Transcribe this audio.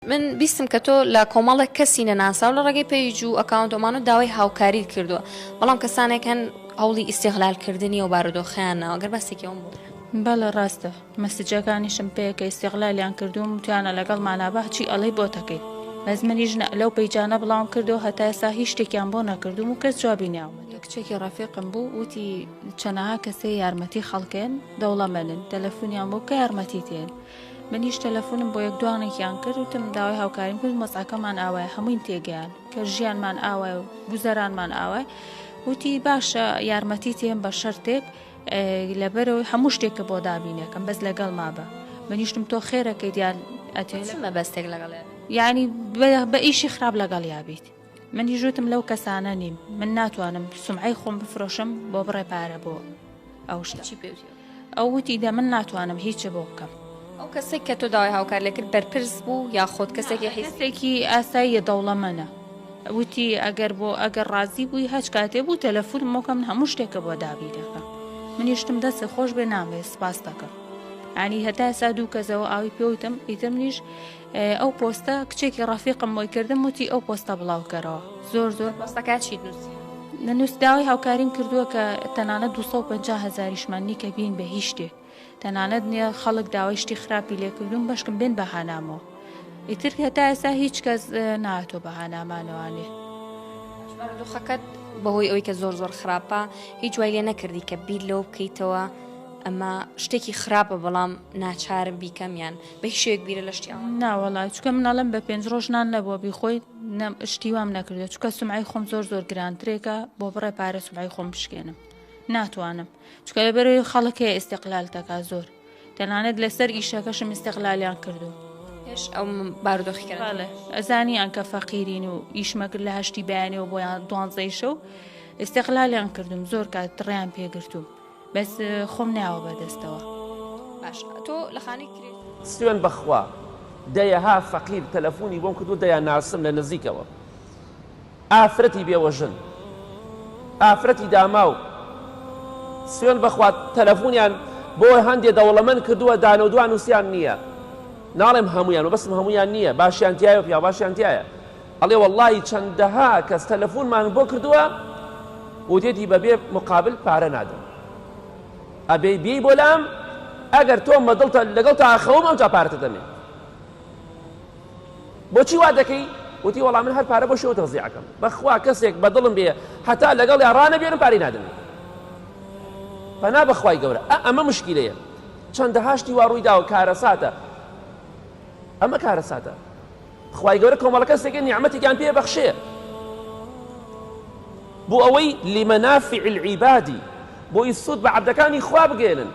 من بیستم کە تۆ لە کۆمەڵێک کەسی نەناسا و لە ڕێگەی پێیج و ئەکاونتۆمان و داوای هاوکاری کردووە، بەڵام کەسانێک هەن هەوڵی ئیستیغلالکردنی و بارودۆخیانەوە ئەگەر بەسێکەوەم بوو. بەڵێ ڕاستە، مەسیجەکانیشم پێیەکە ئیستیغلالیان کردووم وتیانە لەگەڵ مانابە چی ئەڵەی بۆتەکەین، بەس منیش لەو پەیجانە بڵاوم کردو هەتا ئێستا هیچ شتێکیان بۆ نەکردوم و کەس جوابی نیاومە. کچێکی ڕەفیقم بوو وتی چەنەها کەسێ یارمەتی خەڵکێن دەوڵەمەنن تەلەفۆنیان بۆ کە یارمەتی تێن. منیش تەلەفۆنم بۆ یەک دوانێکیان کرد وتم داوای هاوکاریم کرد مۆزعەکەمان ئاوایە هەمووین تێگەیان کە ژیانمان ئاوایە و گوزەرانمان ئاوای. وتی باشە یارمەتی تێم بە شەرتێک لەبەرەوەی هەموو شتێککە بۆ دابینەکەم بەس لەگەڵ مابە. منیشتم تۆ خێرەکەی دیان ئەتێمە بەستێک لەگەڵ یعنی بە ئیشی خراپ لەگەڵ یابیت. منی ژوتم لەو کەسانە نیم، من ناتوانم سومعی خۆم بفرۆشم بۆ بڕێ پارە بۆ ئەو شتی پێ ئەو وتی دە من ناتوانم هیچ بۆ بکەم. ئەو کەسێک کە تۆ داوای هاوکار لێکرد بەرپرس بوو یا خۆت کەسێکی حیسێکی ئاساییە دەوڵەمەنە. وتی ئەگەر ڕازی بووی هەچ کاتێ بوو تەلەفۆنم مۆکەم هەموو شتێکە بۆ دابی دەکەم. منیشتم دەستی خۆش بێ نامێ سپاس دەکەم. ینی هەتا ئێستا دوو کەسەوە ئاوی پێوتم ئیتر منیش ئەو پۆستە کچێکی ڕەفیقم بۆی کردم وتی ئەو پۆستە بڵاوکەرەوە زۆر پۆستەکە چی نووسی نەنووس داوای هاوکاریم کردووە کە تەنانەت 250,000 کە بین بە هیچ شتێک تەنانەت نییە خەڵک داوای شتی خراپی لێکردوم بەشکم بێن بەهانامەوە. ئیتر هەتا ئێستا هیچ کەس ناتۆ بەهانامانەوانێ. دۆخەکەت بەهۆی ئەوەی کە زۆر خراپە هیچ وای لێ نەکردی کە بیر لەوە بکەیتەوە ئەمە شتێکی خراپە بەڵام ناچارم بیکەمیان بە هیچ شوێک بیرە لە شتیان ناوەڵای چکە مناڵم بە 5 ڕۆژنان نەبووە بیخۆی شتی وام نەکردێت چکە سومعی خۆم زۆر گرانترێکە بۆ بڕێ پارە سومعی خۆم بشکێنم ناتوانم چکە لەبەرەوەی خەڵکێ ئیستیقلال دەکا زۆر تەنانەت لەسەر ئیشەکەشم ئیستیقلالیان کردو. ئەو بارودۆخی کردڵێ ئەزانیان کە فەقیرین و ئیشمەکرد لە هەشتی بەیانەوە بۆیان 12 شەو ئیستیقلالیان کردم زۆر کات ڕێیان پێگرتوم بەس خۆم ناوە بەدەستەوە. باش تۆ لە خانەی کرێت سوێن بەخوا دەیەها فەقیر تەلەفۆنی بۆم کردو دەیان ناسم لە نزیکەوە ئافرەتی بێوەژن ئافرەتی داماو سوێن بەخوا تەلەفۆنیان بۆ هەندێ دەوڵەمەند کردووە دانە دوان نووسیان نییە ناڵێم هەمویان و بەسم هەمویان نییە باشیانتیایە و پیا باشیانتیایە ئەڵێ وەڵڵی چەندەها کەس تەلەفۆنمان بۆ کردووە و دێتی بەبێ مقابل پارە نادەم ئەبێ بێی بۆ لام ئەگەر تۆ مەدڵتە لەگەڵ تا ئاخەوم ئەوجا پارەتە دەمێ بۆچی وا دەکەی وتی وەڵام من هەر پارە بۆ شەوە تەوزیعەکەم بەخوا کەسێک بەدڵم بێ هەتا لەگەڵ یا ڕانە بێنم پارەی نادەمێ پەنا بەخوای گەورە ئەمە مشکلەیە چەندەها شتی وا ڕووی داوە کارەساتە ئەمە کارەساتە خوای گەورە کۆمەڵە کەسێکی نیعمەتێکیان پێ بەخشێ بۆ ئەوەی لمەنافع العیبادی بۆی سوود بە عەبدەکانی خوا بگێنن